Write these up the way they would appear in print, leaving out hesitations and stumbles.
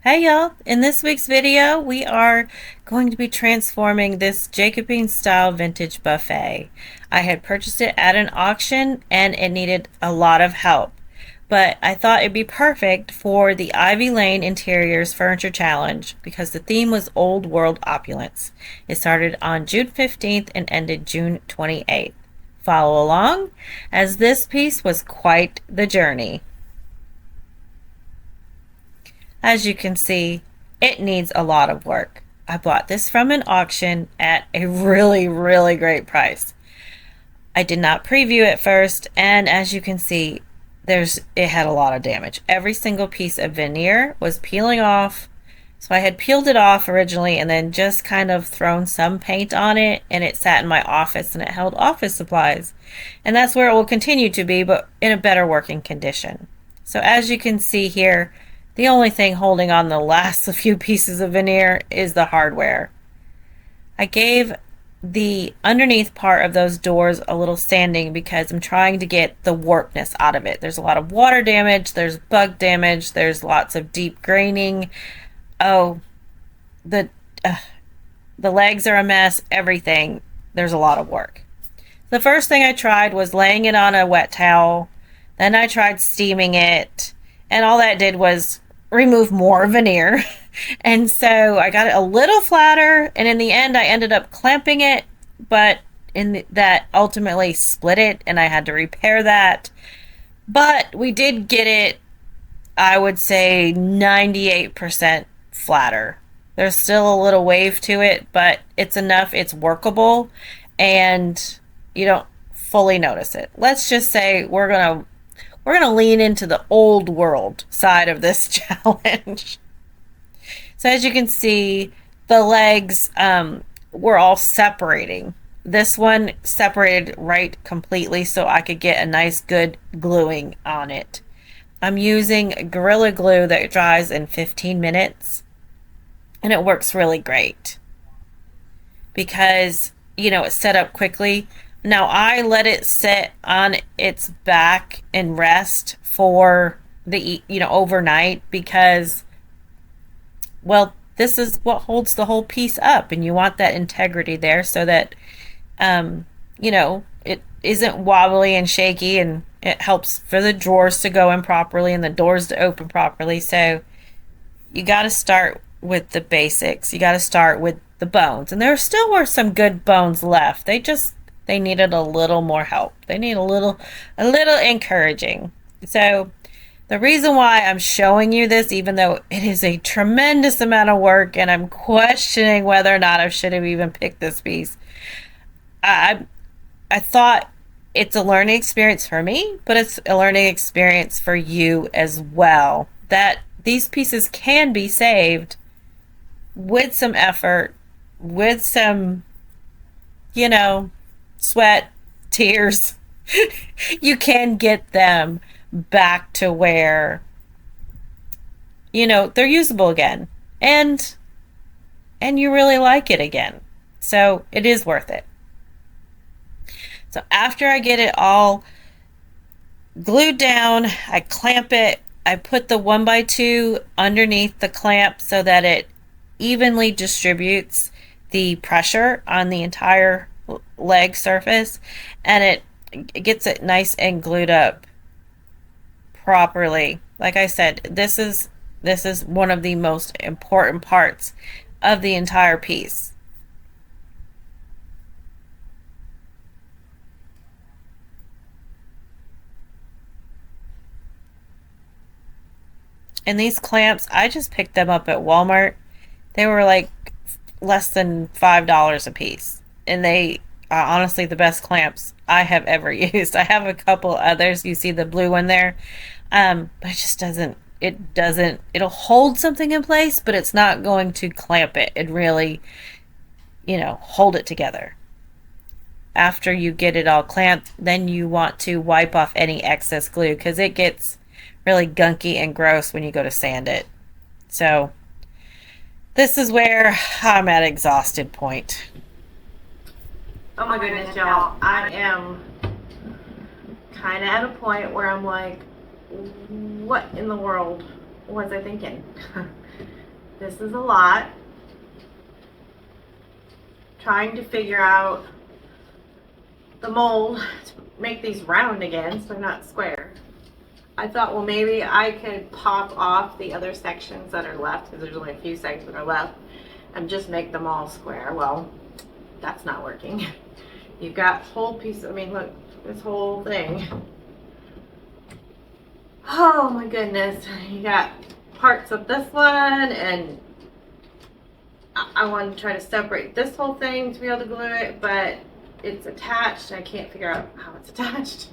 Hey y'all, in this week's video we are going to be transforming this Jacobean style vintage buffet. I had purchased it at an auction and it needed a lot of help, but I thought it'd be perfect for the Ivy Lane Interiors Furniture Challenge because the theme was Old World Opulence. It started on June 15th and ended June 28th. Follow along, as this piece was quite the journey. As you can see, it needs a lot of work. I bought this from an auction at a really great price. I did not preview it first, and as you can see, it had a lot of damage. Every single piece of veneer was peeling off. So I had peeled it off originally and then just kind of thrown some paint on it, and it sat in my office and it held office supplies. And that's where it will continue to be, but in a better working condition. So as you can see here, the only thing holding on the last few pieces of veneer is the hardware. I gave the underneath part of those doors a little sanding because I'm trying to get the warpness out of it. There's a lot of water damage, there's bug damage, there's lots of deep graining. Oh, the the legs are a mess, everything. There's a lot of work. The first thing I tried was laying it on a wet towel. Then I tried steaming it, and all that did was remove more veneer. And so I got it a little flatter, and in the end I ended up clamping it, but that ultimately split it and I had to repair that. But we did get it, I would say 98% flatter. There's still a little wave to it, but it's enough, it's workable, and you don't fully notice it. Let's just say we're gonna lean into the old world side of this challenge. So as you can see, the legs were all separating. This one separated right completely so I could get a nice good gluing on it. I'm using Gorilla Glue that dries in 15 minutes, and it works really great because, it's set up quickly. Now I let it sit on its back and rest for overnight because, well, this is what holds the whole piece up, and you want that integrity there so that it isn't wobbly and shaky, and it helps for the drawers to go in properly and the doors to open properly. So you got to start with the basics. You got to start with the bones, and there still were some good bones left. They needed a little more help. They need a little encouraging. So the reason why I'm showing you this, even though it is a tremendous amount of work and I'm questioning whether or not I should have even picked this piece, I thought it's a learning experience for me, but it's a learning experience for you as well. That these pieces can be saved with some effort, with some, sweat, tears. You can get them back to where, they're usable again. And you really like it again. So it is worth it. So after I get it all glued down, I clamp it. I put the 1x2 underneath the clamp so that it evenly distributes the pressure on the entire leg surface, and it gets it nice and glued up properly. Like I said, this is one of the most important parts of the entire piece. And these clamps, I just picked them up at Walmart. They were like less than $5 a piece. And they are honestly the best clamps I have ever used. I have a couple others. You see the blue one there. But it just it'll hold something in place, but it's not going to clamp it. It really, hold it together. After you get it all clamped, then you want to wipe off any excess glue because it gets really gunky and gross when you go to sand it. So this is where I'm at exhausted point. Oh my goodness, y'all. I am kind of at a point where I'm like, what in the world was I thinking? This is a lot. Trying to figure out the mold to make these round again so they're not square. I thought, well, maybe I could pop off the other sections that are left, because there's only a few sections that are left, and just make them all square. Well, that's not working. You've got whole pieces, I mean, look, this whole thing. Oh my goodness. You got parts of this one, and I want to try to separate this whole thing to be able to glue it, but it's attached. I can't figure out how it's attached.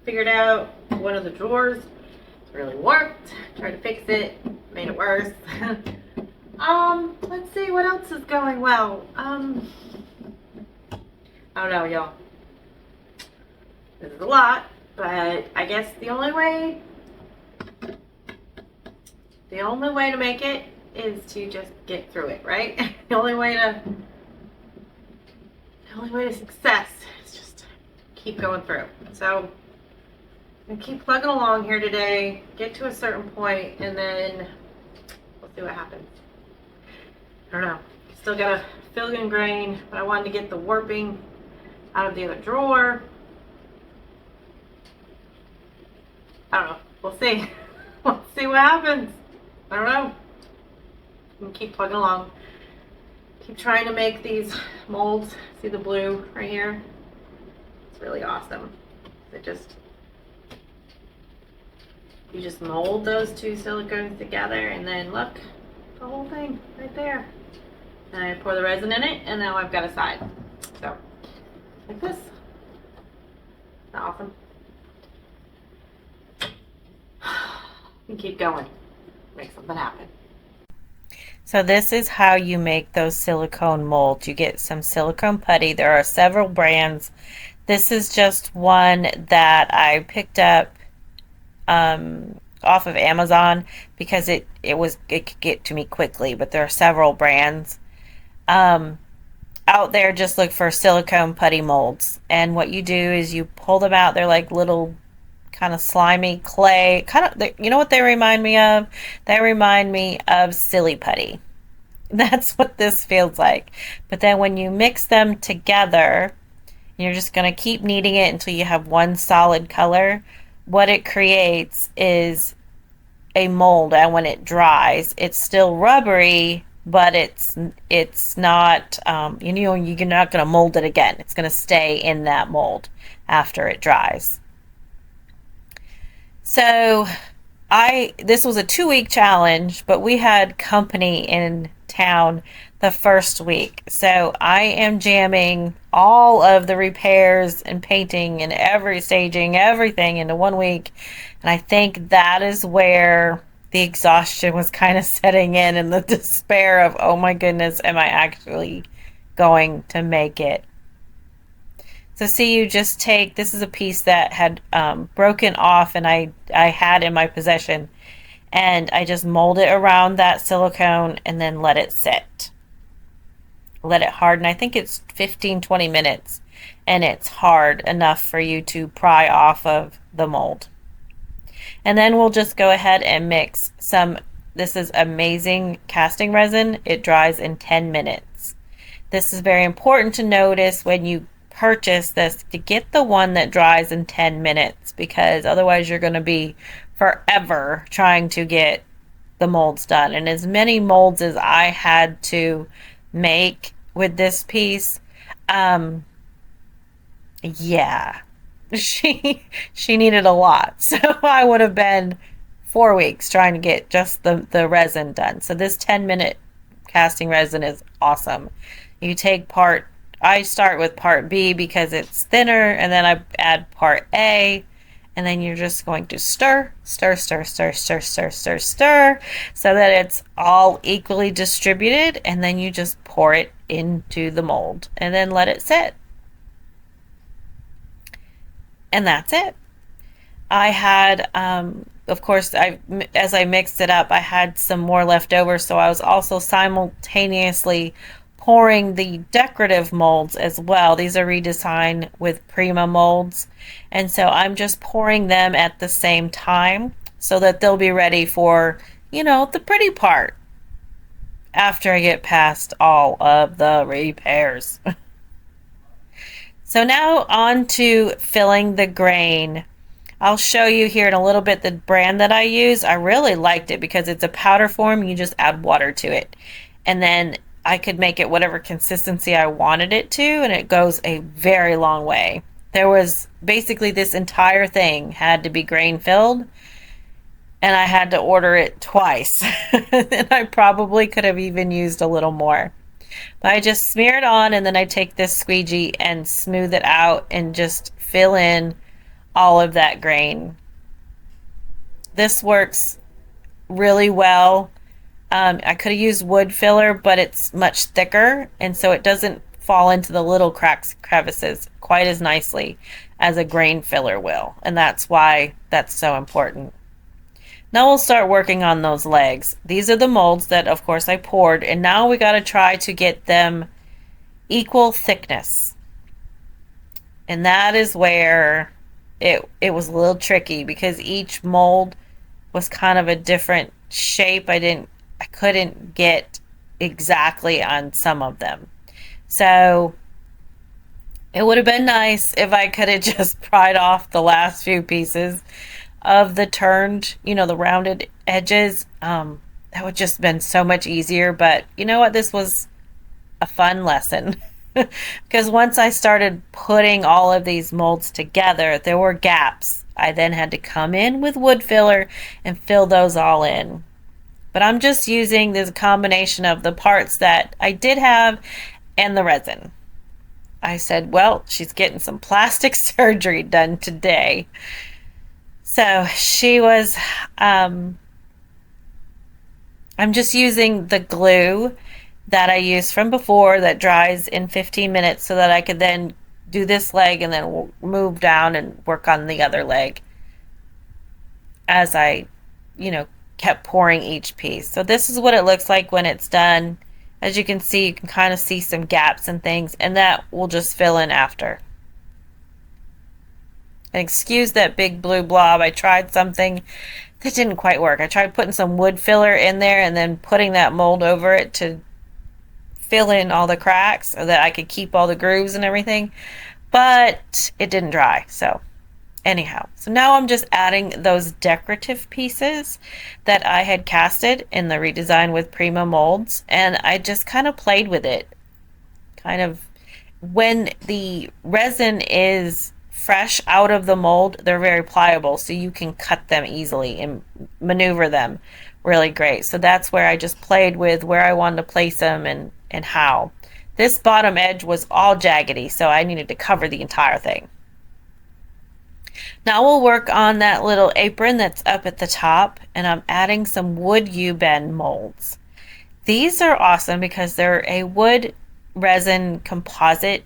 Figured out one of the drawers really warped. Tried to fix it, made it worse. Let's see what else is going well. I don't know, y'all. This is a lot, but I guess the only way to make it is to just get through it, right? The only way to success is just keep going through. So I'm gonna keep plugging along here today, get to a certain point, and then we'll see what happens. I don't know. Still got a filling grain, but I wanted to get the warping out of the other drawer. I don't know. We'll see. We'll see what happens. I don't know. I'm gonna keep plugging along. Keep trying to make these molds. See the blue right here? It's really awesome. You just mold those two silicones together, and then look, the whole thing right there. And I pour the resin in it, and now I've got a side. So, like this. Isn't that awesome? And keep going. Make something happen. So this is how you make those silicone molds. You get some silicone putty. There are several brands. This is just one that I picked up off of Amazon because it could get to me quickly, but there are several brands out there. Just look for silicone putty molds, and what you do is you pull them out. They're like little kind of slimy clay, you know what they remind me of? They remind me of silly putty. That's what this feels like. But then when you mix them together, you're just going to keep kneading it until you have one solid color. What it creates is a mold, and when it dries, it's still rubbery, but it's not, you're not going to mold it again. It's going to stay in that mold after it dries. So this was a 2-week challenge, but we had company in town the first week. So I am jamming all of the repairs and painting and staging everything into 1 week. And I think that is where the exhaustion was kind of setting in, and the despair of, oh my goodness, am I actually going to make it? So see, you just take, this is a piece that had broken off, and I had in my possession, and I just mold it around that silicone and then let it sit. Let it harden. I think it's 15-20 minutes, and it's hard enough for you to pry off of the mold. And then we'll just go ahead and mix some, this is amazing casting resin. It dries in 10 minutes. This is very important to notice when you purchase this, to get the one that dries in 10 minutes, because otherwise you're going to be forever trying to get the molds done. And as many molds as I had to make with this piece, yeah, she needed a lot. So I would have been 4 weeks trying to get just the resin done. So this 10-minute casting resin is awesome. You take I start with part B because it's thinner, and then I add part A, and then you're just going to stir, stir, stir, stir, stir, stir, stir, stir, so that it's all equally distributed, and then you just pour it into the mold and then let it sit. And that's it. I had, of course, as I mixed it up, I had some more left over, so I was also simultaneously pouring the decorative molds as well. These are redesigned with Prima molds, and so I'm just pouring them at the same time so that they'll be ready for, the pretty part after I get past all of the repairs. So now on to filling the grain. I'll show you here in a little bit the brand that I use. I really liked it because it's a powder form. You just add water to it. And then I could make it whatever consistency I wanted it to, and it goes a very long way. There was basically this entire thing had to be grain filled, and I had to order it twice. And I probably could have even used a little more. But I just smear it on, and then I take this squeegee and smooth it out and just fill in all of that grain. This works really well. I could have used wood filler, but it's much thicker, and so it doesn't fall into the little cracks, crevices quite as nicely as a grain filler will. And that's why that's so important. Now we'll start working on those legs. These are the molds that, of course, I poured, and now we got to try to get them equal thickness. And that is where it was a little tricky because each mold was kind of a different shape. I couldn't get exactly on some of them. So it would have been nice if I could have just pried off the last few pieces of the turned, the rounded edges. That would just been so much easier. But you know what? This was a fun lesson. Because once I started putting all of these molds together, there were gaps. I then had to come in with wood filler and fill those all in. But I'm just using this combination of the parts that I did have and the resin. I said, well, she's getting some plastic surgery done today. So she was, I'm just using the glue that I used from before that dries in 15 minutes so that I could then do this leg and then move down and work on the other leg as I, kept pouring each piece. So this is what it looks like when it's done. As you can see, you can kind of see some gaps and things, and that will just fill in after. And excuse that big blue blob. I tried something that didn't quite work. I tried putting some wood filler in there and then putting that mold over it to fill in all the cracks so that I could keep all the grooves and everything, but it didn't dry. So anyhow, so now I'm just adding those decorative pieces that I had casted in the redesign with Prima molds, and I just kind of played with it. Kind of when the resin is fresh out of the mold, they're very pliable, so you can cut them easily and maneuver them really great. So that's where I just played with where I wanted to place them and how. This bottom edge was all jaggedy, so I needed to cover the entire thing. Now we'll work on that little apron that's up at the top, and I'm adding some wood U-bend molds. These are awesome because they're a wood resin composite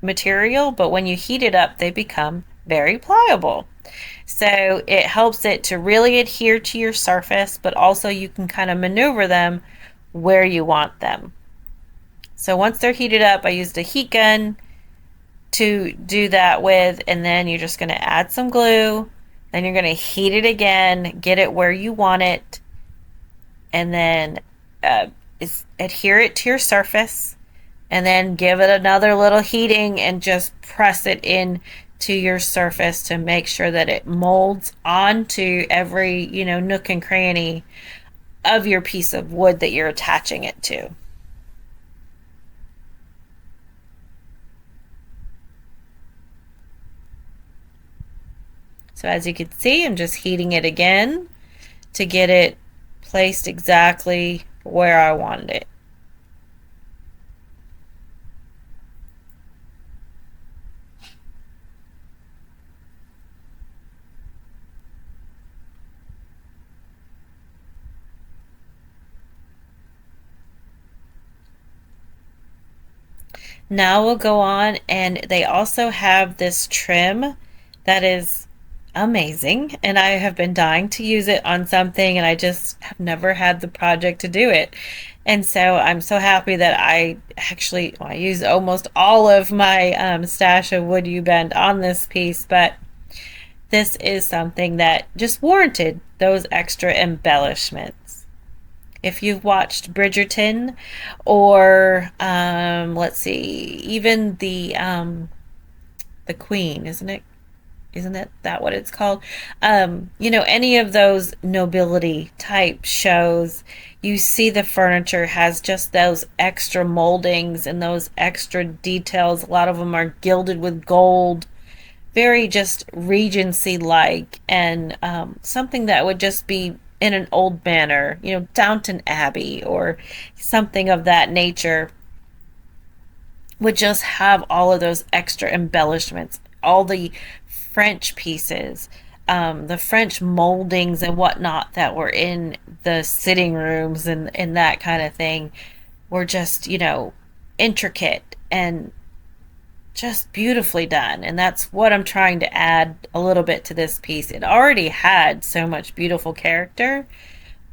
material, but when you heat it up, they become very pliable. So it helps it to really adhere to your surface, but also you can kind of maneuver them where you want them. So once they're heated up, I used a heat gun to do that with, and then you're just going to add some glue, then you're going to heat it again, get it where you want it, and then adhere it to your surface, and then give it another little heating and just press it in to your surface to make sure that it molds onto every, nook and cranny of your piece of wood that you're attaching it to. So as you can see, I'm just heating it again to get it placed exactly where I wanted it. Now we'll go on, and they also have this trim that is amazing, and I have been dying to use it on something, and I just have never had the project to do it. And so I'm so happy that I used almost all of my stash of wood U-bend on this piece, but this is something that just warranted those extra embellishments. If you've watched Bridgerton, or let's see, even the Queen, isn't it? Isn't that what it's called? Any of those nobility type shows, you see the furniture has just those extra moldings and those extra details. A lot of them are gilded with gold, very just Regency like, and something that would just be in an old manor, Downton Abbey or something of that nature, would just have all of those extra embellishments, all the French pieces, the French moldings and whatnot that were in the sitting rooms and that kind of thing were just, intricate and just beautifully done. And that's what I'm trying to add a little bit to this piece. It already had so much beautiful character,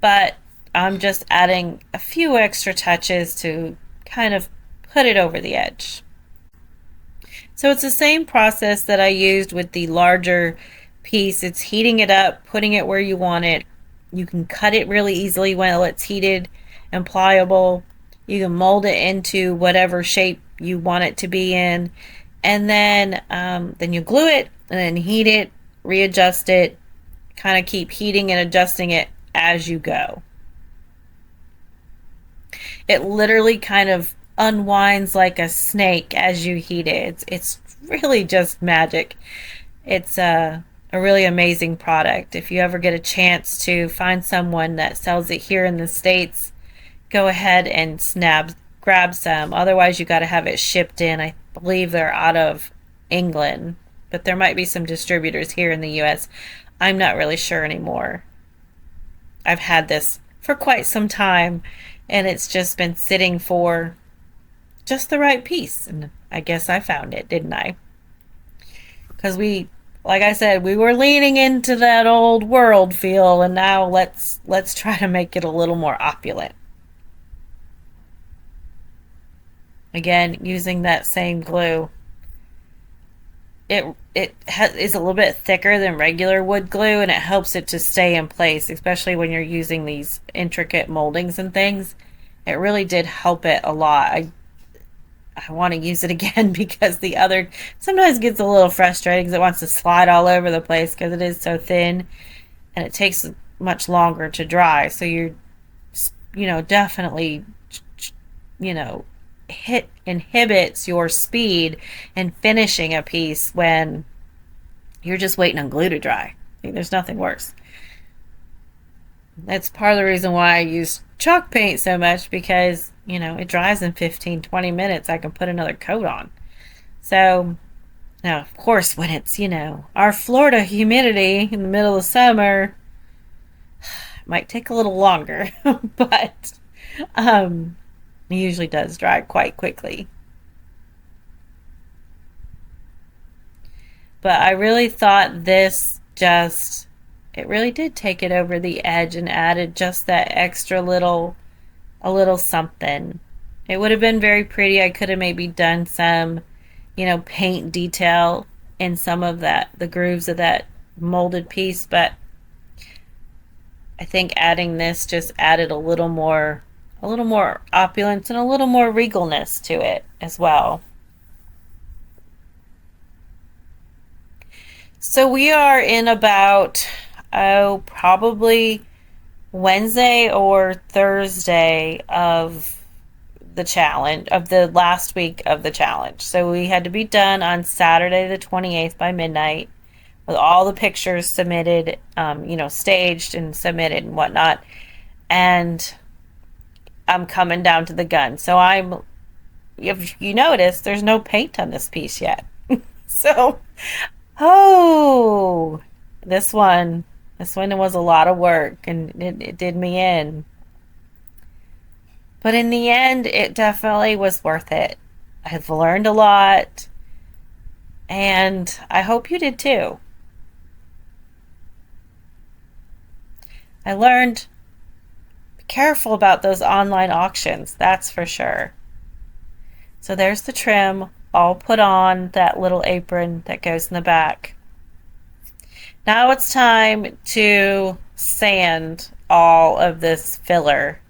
but I'm just adding a few extra touches to kind of put it over the edge. So it's the same process that I used with the larger piece. It's heating it up, putting it where you want it. You can cut it really easily while it's heated and pliable. You can mold it into whatever shape you want it to be in, and then you glue it and then heat it, readjust it, kind of keep heating and adjusting it as you go. It literally kind of unwinds like a snake as you heat it. It's really just magic. It's a really amazing product. If you ever get a chance to find someone that sells it here in the States, go ahead and grab some. Otherwise, you got to have it shipped in. I believe they're out of England, but there might be some distributors here in the US. I'm not really sure anymore. I've had this for quite some time, and it's just been sitting for just the right piece. And I guess I found it, didn't I? Because like I said, we were leaning into that old world feel, and now let's try to make it a little more opulent. Again, using that same glue. Is a little bit thicker than regular wood glue, and it helps it to stay in place, especially when you're using these intricate moldings and things. It really did help it a lot. I want to use it again because the other sometimes gets a little frustrating because it wants to slide all over the place because it is so thin, and it takes much longer to dry. So you're, definitely, inhibits your speed in finishing a piece when you're just waiting on glue to dry. There's nothing worse. That's part of the reason why I use chalk paint so much, because it dries in 15-20 minutes. I can put another coat on. So now, of course, when it's our Florida humidity in the middle of summer, it might take a little longer, but it usually does dry quite quickly. But I really thought it really did take it over the edge and added just that extra a little something. It would have been very pretty. I could have maybe done some, paint detail in some of the grooves of that molded piece, but I think adding this just added a little more opulence and a little more regalness to it as well. So we are in about, probably Wednesday or Thursday of the challenge, of the last week of the challenge. So we had to be done on Saturday the 28th by midnight with all the pictures submitted, staged and submitted and whatnot. And I'm coming down to the gun. So if you notice, there's no paint on this piece yet. So, this one was a lot of work, and it did me in. But in the end, it definitely was worth it. I've learned a lot, and I hope you did too. I learned, be careful about those online auctions, that's for sure. So there's the trim, all put on that little apron that goes in the back. Now it's time to sand all of this filler.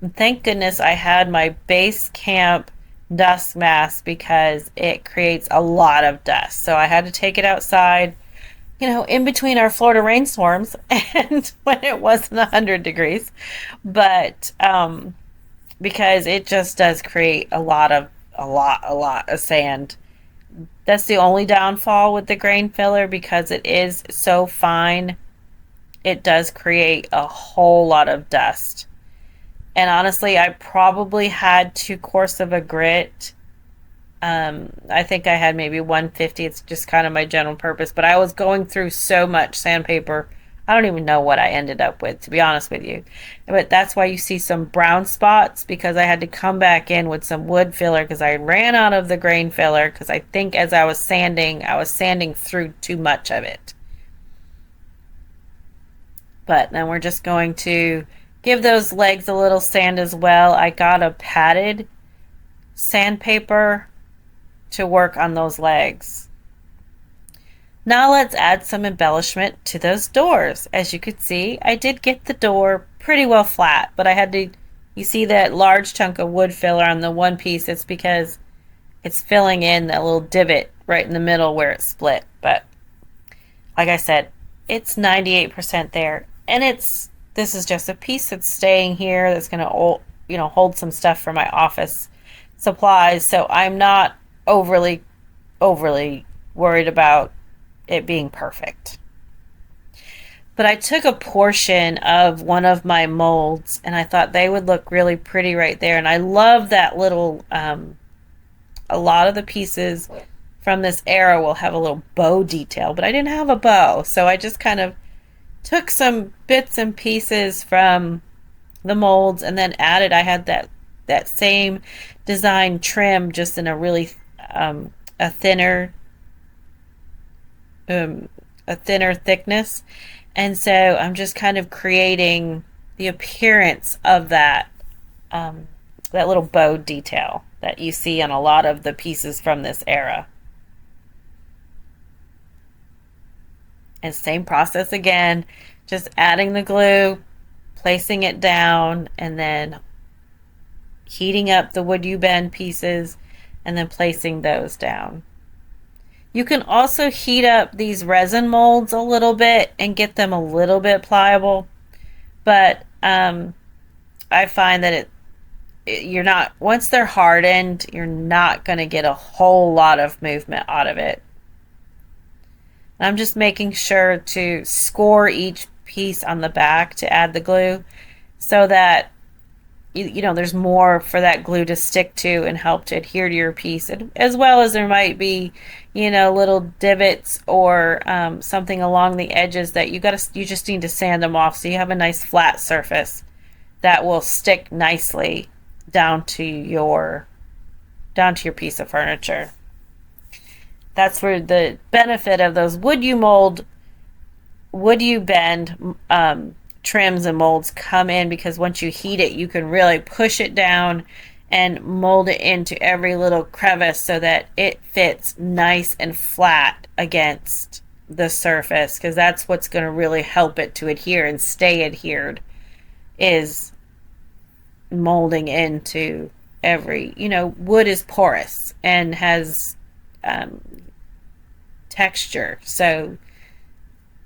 And thank goodness I had my base camp dust mask because it creates a lot of dust. So I had to take it outside, in between our Florida rainstorms and when it wasn't 100 degrees. But because it just does create a lot of sand. That's the only downfall with the grain filler because it is so fine. It does create a whole lot of dust. And honestly, I probably had too coarse of a grit. I think I had maybe 150. It's just kind of my general purpose. But I was going through so much sandpaper. I don't even know what I ended up with, to be honest with you. But that's why you see some brown spots because I had to come back in with some wood filler because I ran out of the grain filler because I think as I was sanding through too much of it. But then we're just going to give those legs a little sand as well. I got a padded sandpaper to work on those legs. Now let's add some embellishment to those doors. As you could see, I did get the door pretty well flat, but I had to, you see that large chunk of wood filler on the one piece, it's because it's filling in that little divot right in the middle where it split. But like I said, it's 98% there. And this is just a piece that's staying here that's going to, hold some stuff for my office supplies. So I'm not overly worried about it being perfect. But I took a portion of one of my molds and I thought they would look really pretty right there. And I love that little, a lot of the pieces from this era will have a little bow detail, but I didn't have a bow. So I just kind of took some bits and pieces from the molds and then added, I had that same design trim just in a really, a thinner thickness, and so I'm just kind of creating the appearance of that that little bow detail that you see on a lot of the pieces from this era. And same process again, just adding the glue, placing it down, and then heating up the wood you bend pieces and then placing those down. You can also heat up these resin molds a little bit and get them a little bit pliable, but I find that you're not, once they're hardened, you're not going to get a whole lot of movement out of it. I'm just making sure to score each piece on the back to add the glue so that there's more for that glue to stick to and help to adhere to your piece, as well as there might be little divots or something along the edges that you just need to sand them off so you have a nice flat surface that will stick nicely down to your piece of furniture. That's where the benefit of those wood you bend trims and molds come in, because once you heat it, you can really push it down and mold it into every little crevice so that it fits nice and flat against the surface, because that's what's going to really help it to adhere and stay adhered, is molding into every, wood is porous and has texture. So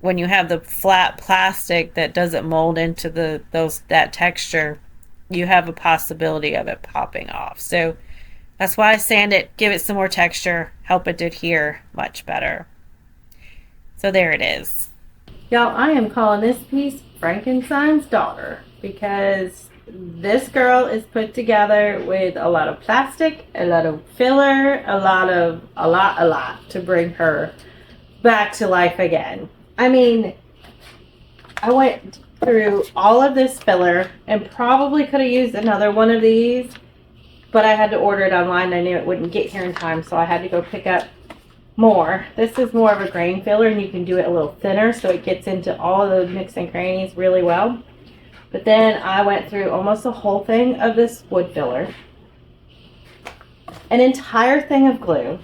when you have the flat plastic that doesn't mold into that texture, you have a possibility of it popping off. So that's why I sand it, give it some more texture, help it adhere much better. So there it is. Y'all, I am calling this piece Frankenstein's daughter because this girl is put together with a lot of plastic, a lot of filler, a lot to bring her back to life again. I mean, I went through all of this filler and probably could have used another one of these, but I had to order it online. I knew it wouldn't get here in time, so I had to go pick up more. This is more of a grain filler, and you can do it a little thinner so it gets into all of the nooks and crannies really well. But then I went through almost the whole thing of this wood filler, an entire thing of glue,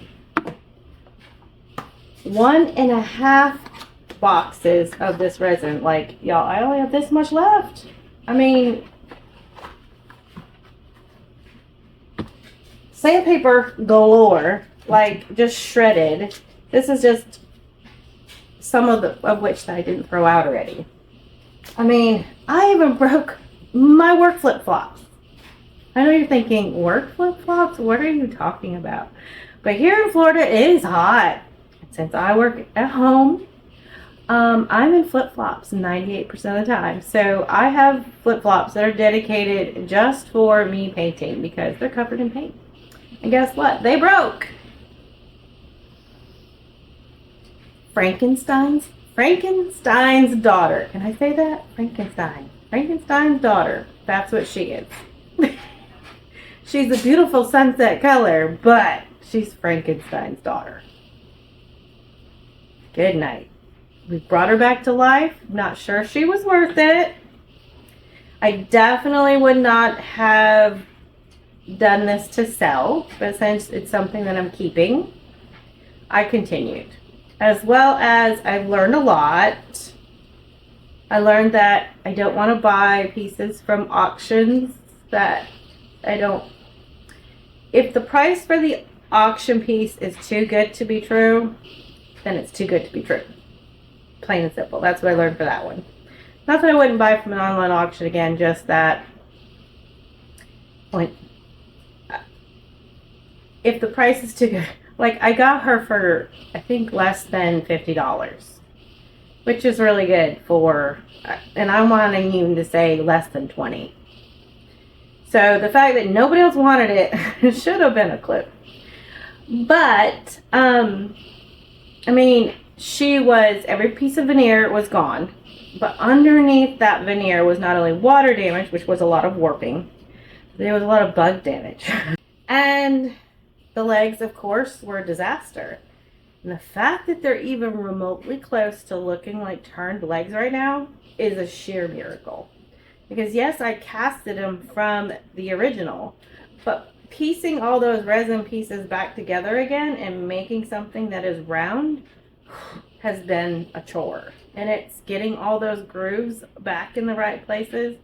1.5 much boxes of this resin. Like, y'all, I only have this much left. I mean, sandpaper galore, like just shredded. This is just some of which that I didn't throw out already. I mean, I even broke my work flip-flops. I know you're thinking, work flip-flops? What are you talking about? But here in Florida, it is hot. Since I work at home, I'm in flip-flops 98% of the time. So I have flip-flops that are dedicated just for me painting because they're covered in paint. And guess what? They broke. Frankenstein's daughter. Can I say that? Frankenstein's daughter. That's what she is. She's a beautiful sunset color, but she's Frankenstein's daughter. Good night. We brought her back to life. Not sure she was worth it. I definitely would not have done this to sell, but since it's something that I'm keeping, I continued. As well as I've learned a lot. I learned that I don't want to buy pieces from auctions that I don't. If the price for the auction piece is too good to be true, then it's too good to be true. Plain and simple. That's what I learned for that one. Not that I wouldn't buy from an online auction again, just that when, if the price is too good. Like, I got her for, I think, less than $50, which is really good for, and I'm wanting you to say less than 20. So the fact that nobody else wanted it should have been a clue. But, I mean, every piece of veneer was gone, but underneath that veneer was not only water damage, which was a lot of warping, there was a lot of bug damage. And the legs, of course, were a disaster. And the fact that they're even remotely close to looking like turned legs right now is a sheer miracle. Because yes, I casted them from the original, but piecing all those resin pieces back together again and making something that is round has been a chore. And it's getting all those grooves back in the right places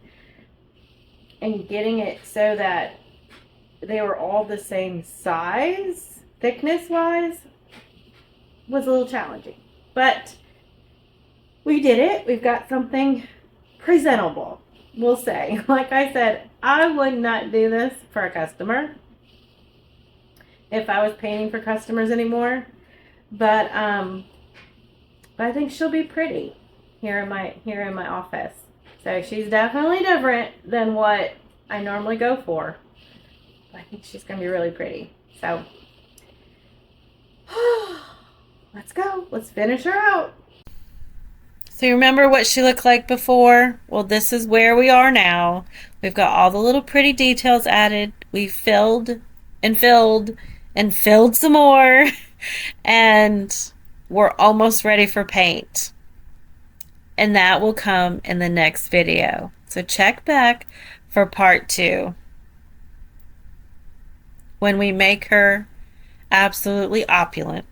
and getting it so that they were all the same size, thickness-wise, was a little challenging. But we did it. We've got something presentable, we'll say. Like I said, I would not do this for a customer if I was painting for customers anymore. But I think she'll be pretty here in my office. So she's definitely different than what I normally go for. I think she's going to be really pretty. So, let's go. Let's finish her out. So you remember what she looked like before? Well, this is where we are now. We've got all the little pretty details added. We filled and filled and filled some more. And we're almost ready for paint. And that will come in the next video. So check back for part 2. When we make her absolutely opulent.